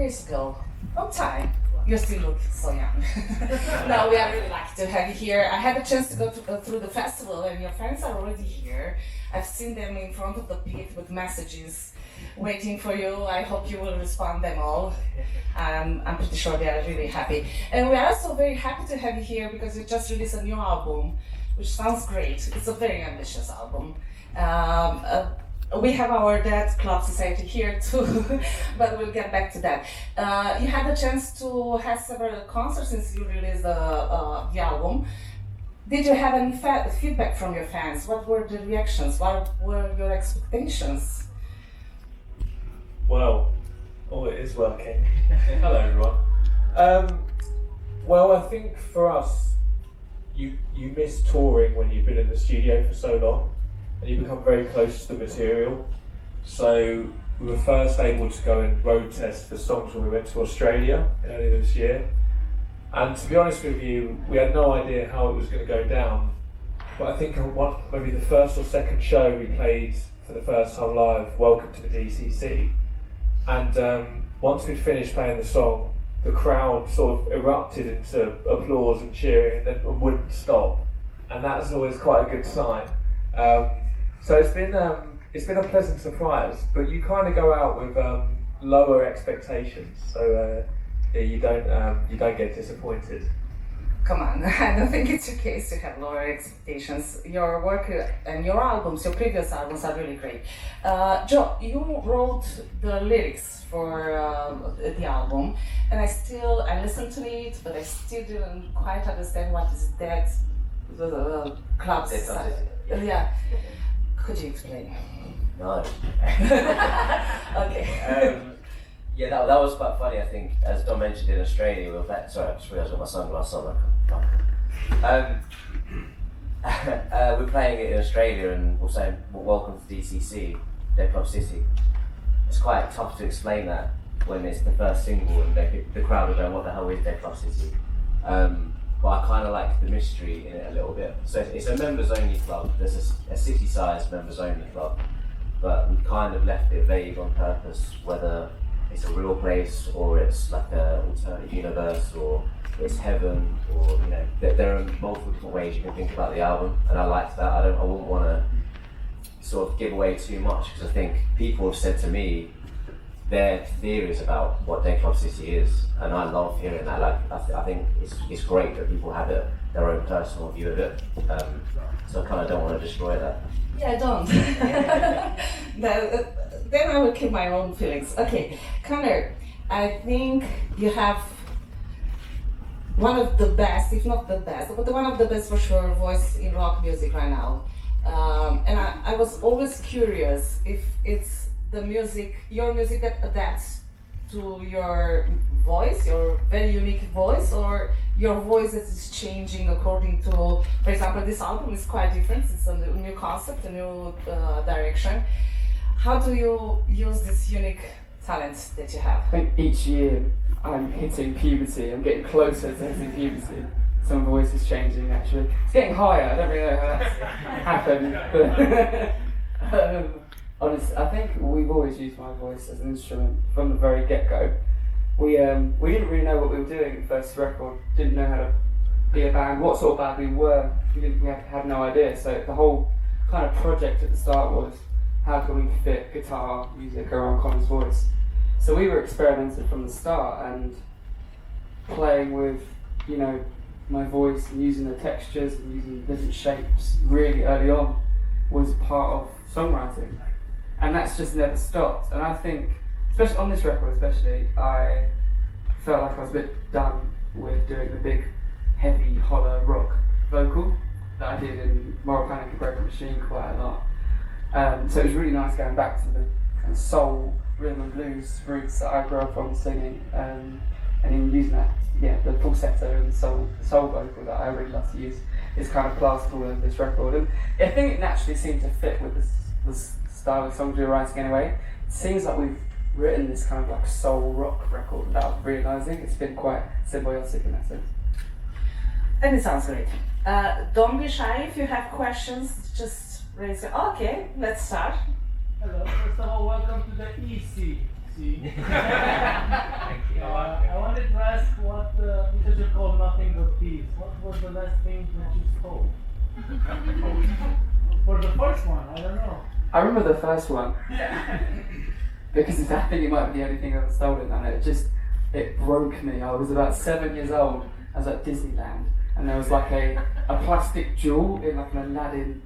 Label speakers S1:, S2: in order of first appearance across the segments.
S1: years ago. Long time. You still look so young. No, we are really lucky to have you here. I had a chance to go through the festival, and your friends are already here. I've seen them in front of the pit with messages waiting for you. I hope you will respond them all. I'm pretty sure they are really happy. And we are also very happy to have you here because you just released a new album, which sounds great. It's a very ambitious album. We have our Dead Club Society here too, but we'll get back to that. You had a chance to have several concerts since you released the album. Did you have any feedback from your fans? What were the reactions? What were your expectations?
S2: Well, it is working. Hello everyone. Well, I think for us, you miss touring when you've been in the studio for so long. And you become very close to the material. So we were first able to go and road test for songs when we went to Australia earlier this year. And to be honest with you, we had no idea how it was going to go down. But I think on maybe the first or second show we played for the first time live, Welcome to the DCC. And once we'd finished playing the song, the crowd sort of erupted into applause and cheering and wouldn't stop. And that's always quite a good sign. So it's been a pleasant surprise, but you kind of go out with lower expectations, so you don't get disappointed.
S1: Come on, I don't think it's your case to have lower expectations. Your work and your albums, your previous albums are really great. Joe, you wrote the lyrics for the album, and I listened to it, but I still didn't quite understand what is that club society. Yeah. Could you explain?
S3: No.
S1: Okay.
S3: Yeah, that was quite funny. I think, as Don mentioned, in Australia, we were back. Sorry, I just realised what my sunglasses on. We're playing it in Australia, and we're saying, well, "Welcome to DCC, Dead Club City." It's quite tough to explain that when it's the first single, and the crowd are going, "What the hell is Dead Club City?" But I kind of like the mystery in it a little bit. So it's a members-only club. There's a city-sized members-only club, but we kind of left it vague on purpose, whether it's a real place or it's like an alternative universe or it's heaven, or there are multiple different ways you can think about the album, and I liked that. I wouldn't want to sort of give away too much, because I think people have said to me their theories about what Dead Club City is, and I love hearing that. Like, I think it's great that people have their own personal view of it. So I kind of don't want to destroy that.
S1: Yeah, I don't. Then I will keep my own feelings. Okay, Connor, I think you have one of the best, if not the best, but one of the best for sure, voice in rock music right now. And I was always curious if it's the music, your music that adapts to your voice, your very unique voice, or your voice that is changing according to, for example, this album is quite different. It's a new concept, a new direction. How do you use this unique talent that you have?
S4: I think each year I'm hitting puberty. I'm getting closer to hitting puberty. So my voice is changing, actually. It's getting higher. I don't really know how that's happened. But honestly, I think we've always used my voice as an instrument from the very get-go. We didn't really know what we were doing the first record. Didn't know how to be a band, what sort of band we were. We had no idea. So the whole kind of project at the start was, how can we fit guitar music around Connor's voice? So we were experimenting from the start and playing with, my voice and using the textures and using different shapes really early on was part of songwriting. And that's just never stopped. And I think, especially on this record I felt like I was a bit done with doing the big, heavy, hollow rock vocal that I did in Moral Panic and Broken Machine quite a lot. So it was really nice going back to the kind of soul, rhythm and blues roots that I grew up on singing, and then using that, the falsetto and the soul vocal that I really love to use is kind of classical in this record. And I think it naturally seemed to fit with the style of songs we were writing anyway. It seems like we've written this kind of like soul rock record without realising. It's been quite symbiotic in that sense.
S1: And it sounds great. Don't be shy. If you have questions, just raise your... Okay, let's start.
S5: Hello, first of all, welcome to the EC editie. I wanted to ask what, because you're called Nothing But Thieves, what was the last thing that you stole? For the first one, I don't know.
S4: I remember the first one. Because I think it might be the only thing I've stolen, and it broke me. I was about 7 years old. I was at Disneyland, and there was like a plastic jewel in like an Aladdin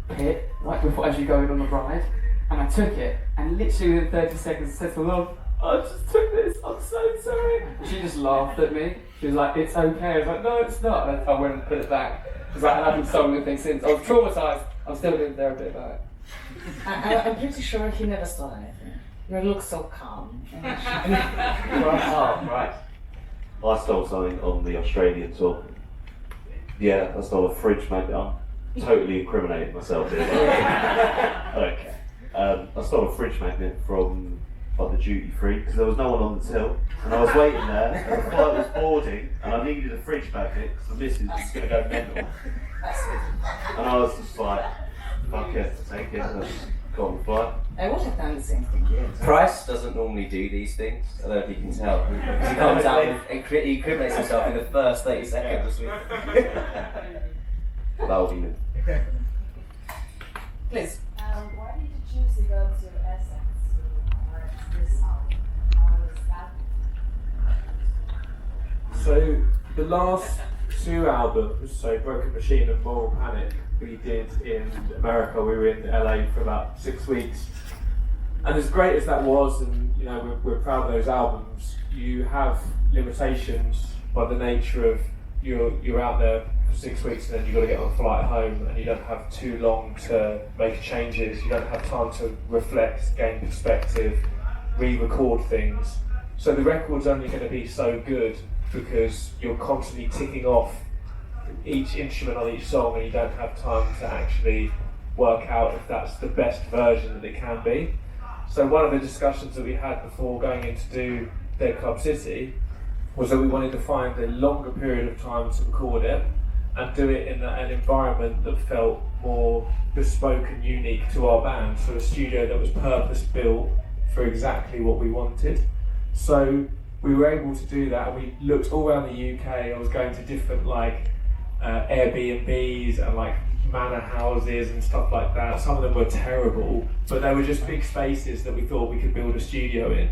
S4: pit, right before as you go in on the ride, and I took it, and literally within 30 seconds I said to Mum, I just took this, I'm so sorry. And she just laughed at me. She was like, it's okay. I was like, no, it's not. And I went and put it back. Because I haven't stolen anything since. I was traumatised. I'm still in therapy about it.
S1: I'm pretty sure he never stole anything. You look so calm.
S6: Oh, right. I stole something on the Australian tour. Yeah, I stole a fridge magnet. I'm totally incriminating myself here. Okay. I stole a fridge magnet from like the duty free because there was no one on the till, and I was waiting there, and the flight was boarding, and I needed a fridge magnet because the missus was going to go mental. And I was just like, fuck it, take it, and I just got on the flight.
S1: I would have done the same thing.
S3: Price doesn't normally do these things. I don't know if you can tell. He comes out and he incriminates himself in the first 30 seconds. That will be me.
S1: Please.
S7: Why did you choose to go to Essex to write this album? How was that?
S2: So the last two albums, so Broken Machine and Moral Panic, we did in America. We were in LA for about 6 weeks, and as great as that was, and you know we're proud of those albums, you have limitations by the nature of you're out there for 6 weeks and then you've got to get on a flight home, and you don't have too long to make changes, you don't have time to reflect, gain perspective, re-record things. So the record's only going to be so good because you're constantly ticking off each instrument on each song, and you don't have time to actually work out if that's the best version that it can be. So one of the discussions that we had before going in to do Dead Club City was that we wanted to find a longer period of time to record it and do it in an environment that felt more bespoke and unique to our band, so a studio that was purpose built for exactly what we wanted. So we were able to do that, and we looked all around the UK. I was going to different Airbnbs and like manor houses and stuff like that. Some of them were terrible, but they were just big spaces that we thought we could build a studio in.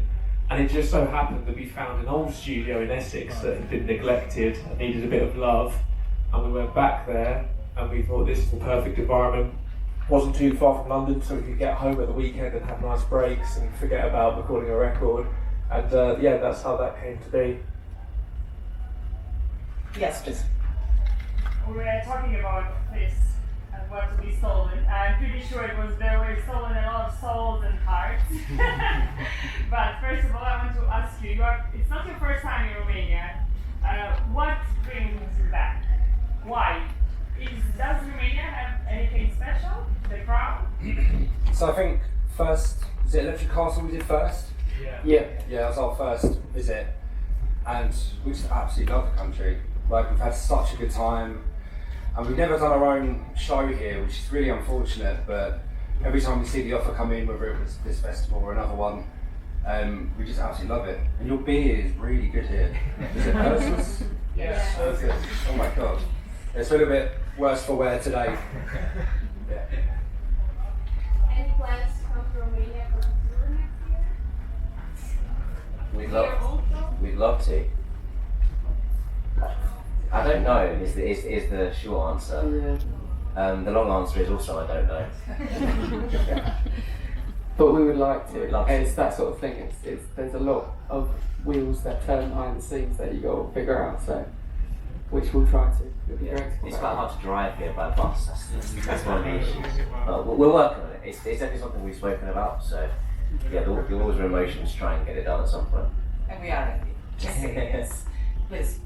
S2: And it just so happened that we found an old studio in Essex that had been neglected and needed a bit of love. And we went back there and we thought this is the perfect environment. Wasn't too far from London, so we could get home at the weekend and have nice breaks and forget about recording a record. And yeah, that's how that came to be.
S1: Yes, please.
S7: We were talking about this and what to be stolen. I'm pretty sure there were stolen a lot of souls and hearts. But first of all, I want to ask you, it's not your first time in Romania. What brings you back? Why? Does Romania have anything special? The crowd?
S8: So I think first, was it Electric Castle we did first?
S4: Yeah.
S8: Yeah, that was our first visit, and we just absolutely love the country. Like, we've had such a good time, and we've never done our own show here, which is really unfortunate, but every time we see the offer come in, whether it was this festival or another one, we just absolutely love it. And your beer is really good here. Is it Persians?
S7: Yes.
S8: Perfect. Oh my god. It's a little bit worse for wear today. Yeah.
S7: Any plans to come to Romania for the tour next year?
S3: We'd love to. I don't know is the short answer.
S4: Yeah.
S3: The long answer is also I don't know.
S4: But we would like to.
S3: We'd love to.
S4: And it's that sort of thing. It's there's a lot of wheels that turn behind the scenes that you got to figure out. So, which we'll try to. It'll be great to come
S3: It's
S4: back.
S3: quite hard to drive here by bus. That's one of the issues. We're working on it. It's definitely something we've spoken about. So yeah, the wheels are emotions. Try and get it done at some point.
S1: And we are ready. Just say yes. Please.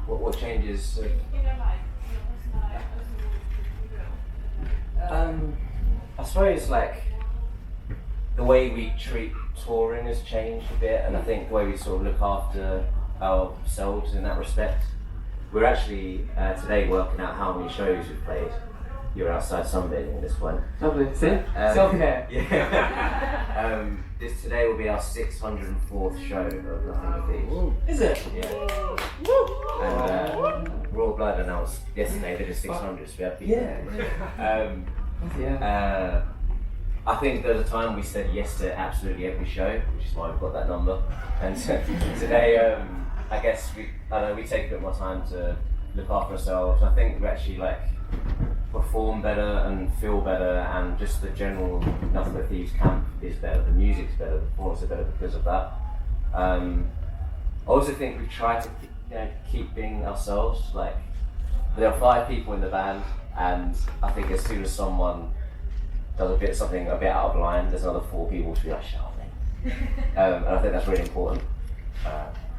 S3: What changes? I suppose like the way we treat touring has changed a bit, and I think the way we sort of look after ourselves in that respect. We're actually today working out how many shows we've played. You're outside sunbathing at this point.
S4: Lovely. See? Self-care.
S3: Yeah. This today will be our 604th show of Nothing But Thieves.
S4: Is it?
S3: Yeah. And Raw Blood announced yesterday that it's 600, so we have people. I think there's a time we said yes to absolutely every show, which is why we've got that number. And today, I guess we take a bit more time to look after ourselves. I think we actually perform better and feel better, and just the general Nothing But Thieves camp is better. The music's better, the performances are better because of that. I also think we've tried to keep being ourselves. There are 5 people in the band, and I think as soon as someone does something a bit out of line, there's another 4 people to be like, shut up, mate. And I think that's really important.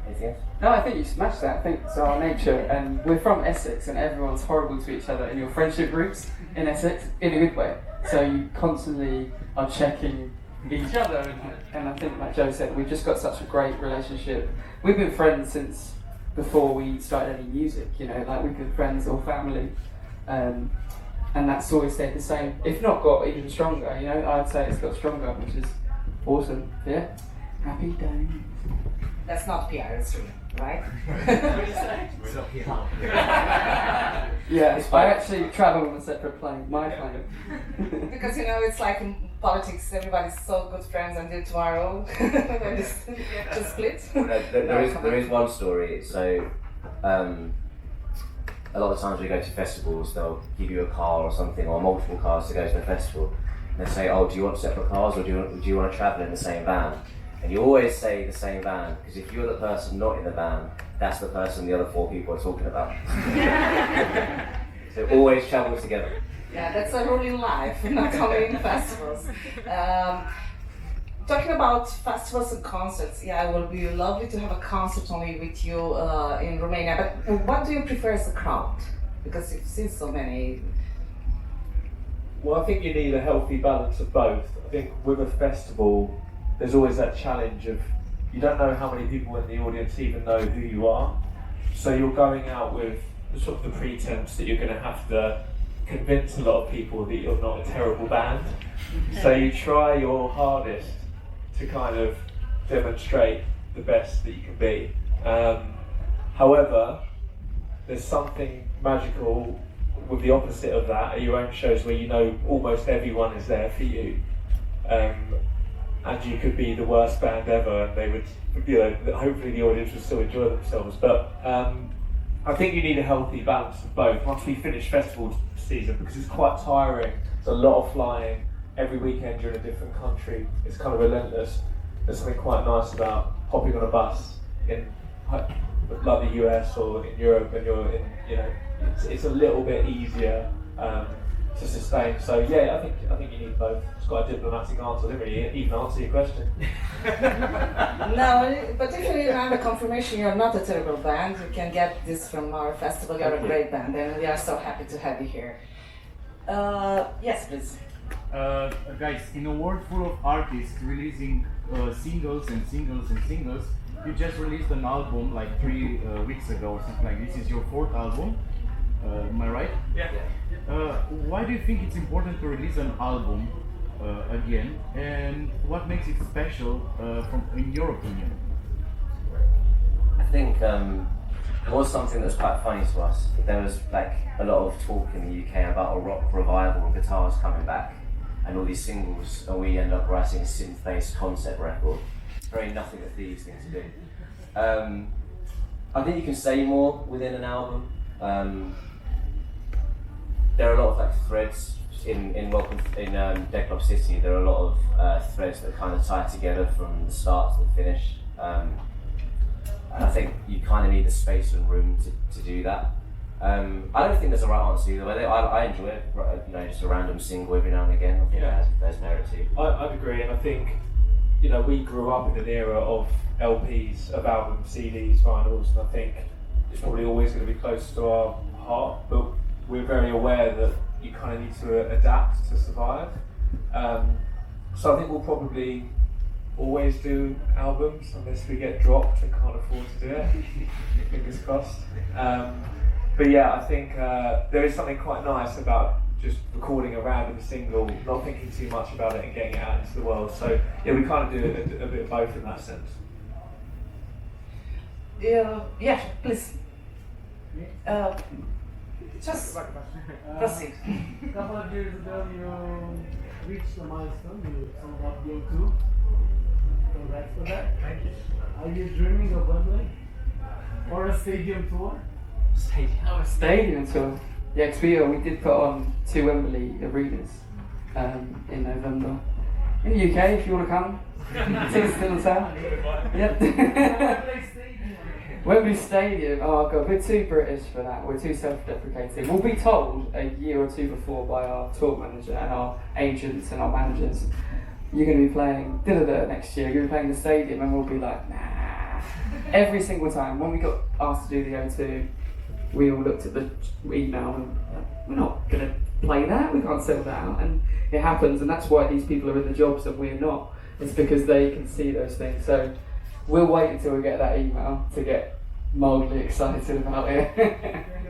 S3: Anything else?
S4: No, I think you smashed that. I think it's our nature, and we're from Essex, and everyone's horrible to each other in your friendship groups in Essex, in a good way. So you constantly are checking each other, and I think, like Joe said, we've just got such a great relationship. We've been friends since before we started any music, we've been friends or family, and that's always stayed the same, if not got even stronger. I'd say it's got stronger, which is awesome. Yeah, happy days.
S1: That's not PR, it's real, right?
S3: We're not PR.
S4: Yeah, I actually travel on a separate plane, my plane.
S1: Because it's like in politics, everybody's so good friends until tomorrow when just split.
S3: There is one story. So a lot of times we go to festivals, they'll give you a car or something, or multiple cars to go to the festival. And they say, oh, do you want separate cars, or do you want to travel in the same van? And you always say the same van, because if you're the person not in the van, that's the person the other 4 people are talking about. So always travel together.
S1: Yeah, that's a rule in life, not only in festivals. Talking about festivals and concerts, it will be lovely to have a concert only with you in Romania, but what do you prefer as a crowd? Because you've seen so many.
S2: Well, I think you need a healthy balance of both. I think with a festival, there's always that challenge of you don't know how many people in the audience even know who you are. So you're going out with the pretense that you're going to have to convince a lot of people that you're not a terrible band. So you try your hardest to kind of demonstrate the best that you can be. However, there's something magical with the opposite of that at your own shows where almost everyone is there for you. And you could be the worst band ever, and they would, hopefully the audience would still enjoy themselves. But I think you need a healthy balance of both. Once we finish festival season, because it's quite tiring, it's a lot of flying. Every weekend you're in a different country. It's kind of relentless. There's something quite nice about hopping on a bus in the US or in Europe, and you're in, it's a little bit easier to sustain. So yeah, I think you need both. It's quite a diplomatic answer. I didn't really even answer your question.
S1: No, but if you're under confirmation, you're not a terrible band. You can get this from our festival. You're a great band, and we are so happy to have you here. Yes, please.
S9: Guys, in a world full of artists releasing singles and singles and singles, you just released an album like 3 weeks ago or something like this. Is your 4th album, am I right?
S2: Yeah.
S9: Why do you think it's important to release an album again, and what makes it special in your opinion?
S3: I think there was something that was quite funny to us. There was a lot of talk in the UK about a rock revival and guitars coming back and all these singles, and we end up writing a synth-based concept record. It's very Nothing But Thieves thing to do. I think you can say more within an album. There are a lot of threads in Dead Club City. There are a lot of threads that kind of tie together from the start to the finish. And I think you kind of need the space and room to do that. I don't think there's a right answer either way. I enjoy it, just a random single every now and again. I think there's merit to it.
S2: I'd agree, and I think we grew up in an era of LPs, of albums, CDs, vinyls, and I think it's probably always going to be close to our heart, but we're very aware that you kind of need to adapt to survive. So I think we'll probably always do albums unless we get dropped and can't afford to do it. Fingers crossed. But yeah, I think there is something quite nice about just recording a random single, not thinking too much about it and getting it out into the world. So yeah, we kind of do a bit of both in that sense.
S1: Yeah, please. Just proceed.
S5: A couple of years ago, you reached a milestone. You sold out Game 2. Congrats for that.
S2: Thank you.
S5: Are you dreaming of Wembley? Or a stadium tour?
S4: Stadium tour. Yeah, because we did put on 2 Wembley arenas in November. In the UK, if you want to come. Still in town. Yep. Wembley Stadium, oh god, we're too British for that, we're too self-deprecating. We'll be told a year or 2 before by our tour manager and our agents and our managers, you're going to be playing next year, you're going to be playing the stadium, and we'll be like, nah. Every single time. When we got asked to do the O2, we all looked at the email and we're not going to play that, we can't sell that out, and it happens, and that's why these people are in the jobs and we're not. It's because they can see those things. So we'll wait until we get that email to get mildly excited about it.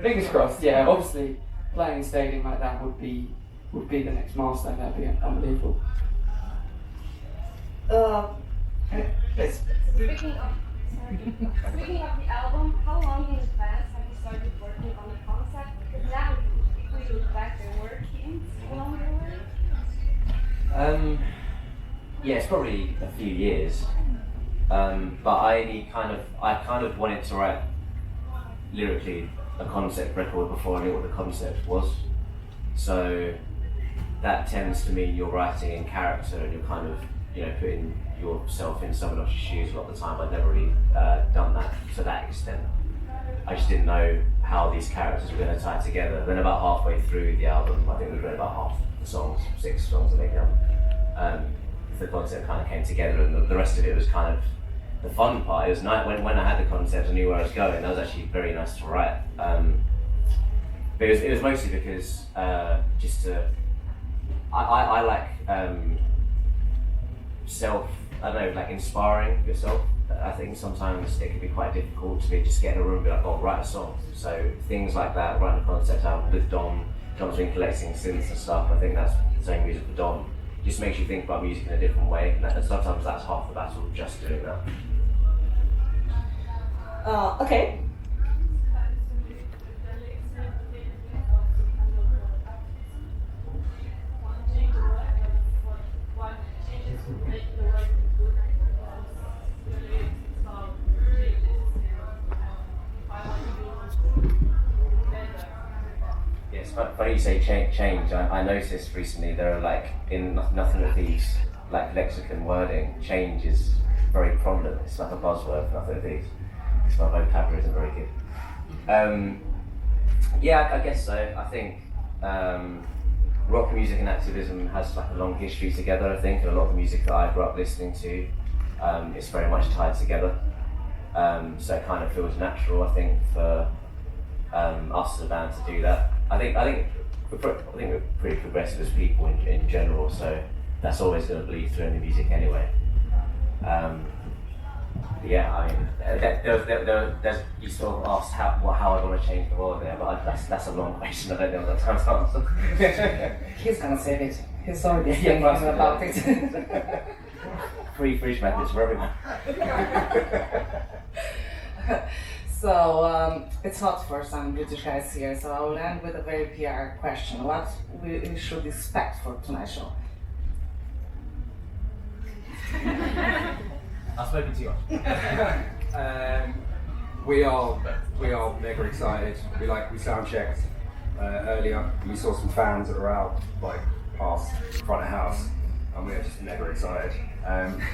S4: Fingers crossed, yeah, obviously playing a stadium like that would be the next milestone, that'd be unbelievable.
S1: Please.
S10: Speaking of the album, how long in advance have you started working on the concept? Because now, if we look back, there were hints along the way.
S3: Yeah, it's probably a few years. But I kind of wanted to write lyrically a concept record before I knew what the concept was. So that tends to mean you're writing in character and you're kind of, putting yourself in someone else's shoes a lot of the time. I'd never really done that to that extent. I just didn't know how these characters were going to tie together. Then about halfway through the album, I think we read about half the songs, 6 songs to make the album. The concept kind of came together, and the rest of it was kind of the fun part. It was nice when I had the concept, I knew where I was going. That was actually very nice to write. But it was mostly because I like inspiring yourself. I think sometimes it can be quite difficult to just get in a room and be like, oh, write a song. So things like that, writing a concept out with Dom's been collecting synths and stuff. I think that's the same music for Dom. Just makes you think about music in a different way, and sometimes that's half the battle, just doing that.
S1: Okay.
S3: It's funny you say change. I noticed recently there are in Nothing But Thieves, lexicon wording, change is very prominent. It's like a buzzword for Nothing But Thieves. Because my vocabulary isn't very good. Yeah, I guess so. I think rock music and activism has a long history together, I think, and a lot of the music that I grew up listening to is very much tied together. So it kind of feels natural, I think, for us as a band to do that. I think we're pretty progressive as people in general, so that's always going to bleed through in the music anyway. Yeah, I mean, there's you sort of asked how I want to change the world there, but that's a long question. I don't know what time to answer.
S1: He's gonna say it. He's already thinking about it.
S3: Free fridge magnets for everyone.
S1: So it's not the first time British guys here, so I will end with a very PR question. What we should expect for tonight's show?
S8: I've spoken to you. We are mega excited. We sound checked earlier. We saw some fans that were out past front of house, and we are just mega excited.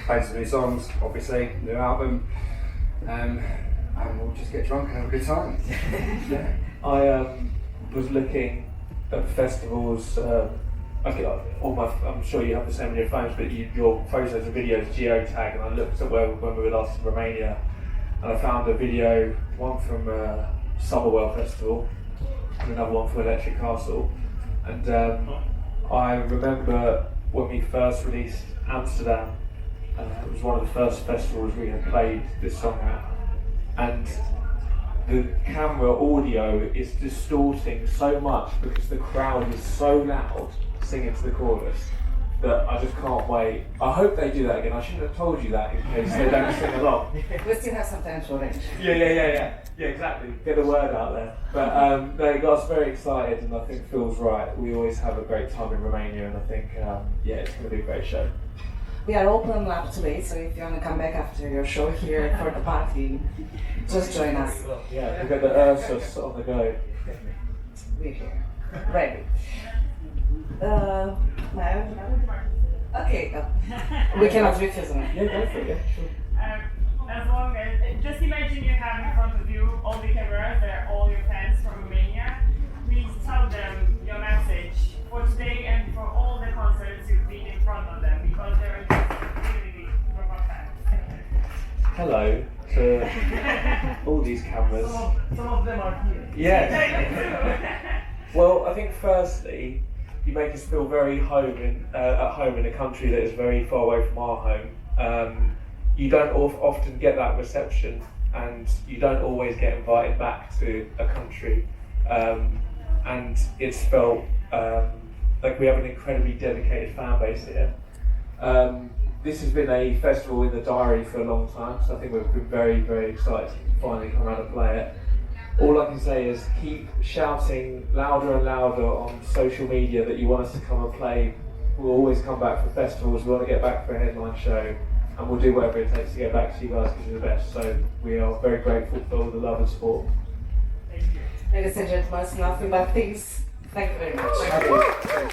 S8: Playing some new songs, obviously, new album, and we'll just get drunk and have a good time. Yeah.
S2: I was looking at festivals. I'm sure you have the same on your phones, but your photos and videos geotag, and I looked at when we were last in Romania, and I found a video, one from Summerwell Festival, and another one from Electric Castle, and I remember when we first released Amsterdam. It was one of the first festivals we had played this song at, and the camera audio is distorting so much because the crowd is so loud singing to the chorus that I just can't wait. I hope they do that again. I shouldn't have told you that in case they don't sing along.
S1: We still have some time to arrange.
S2: Yeah, exactly. Get the word out there. But no, it got us very excited, and I think Phil's right. We always have a great time in Romania, and I think, it's going to be a great show.
S1: We are open lab today, so if you want to come back after your show here for the party, just join us.
S2: Yeah, we've got the Ursus on the go.
S1: We're here. Ready. No? Okay, we cannot refuse them.
S2: Yeah, go for it, yeah, sure.
S7: As long as, just imagine you have in front of you all the cameras, they're all your fans from Romania. Please tell them your message for today and for all the concerts you've been in front of them, because they're really group of fans.
S2: Hello to all these cameras.
S5: Some of them are here.
S2: Yeah. Well, I think firstly, you make us feel very at home in a country that is very far away from our home. You don't often get that reception, and you don't always get invited back to a country. And it's felt like we have an incredibly dedicated fan base here. This has been a festival in the diary for a long time, so I think we've been very, very excited to finally come out and play it. All I can say is keep shouting louder and louder on social media that you want us to come and play. We'll always come back for festivals, we want to get back for a headline show, and we'll do whatever it takes to get back to you guys because you're the best. So we are very grateful for all the love and support.
S1: Ladies and gentlemen, it's nothing but things. Thank you very much.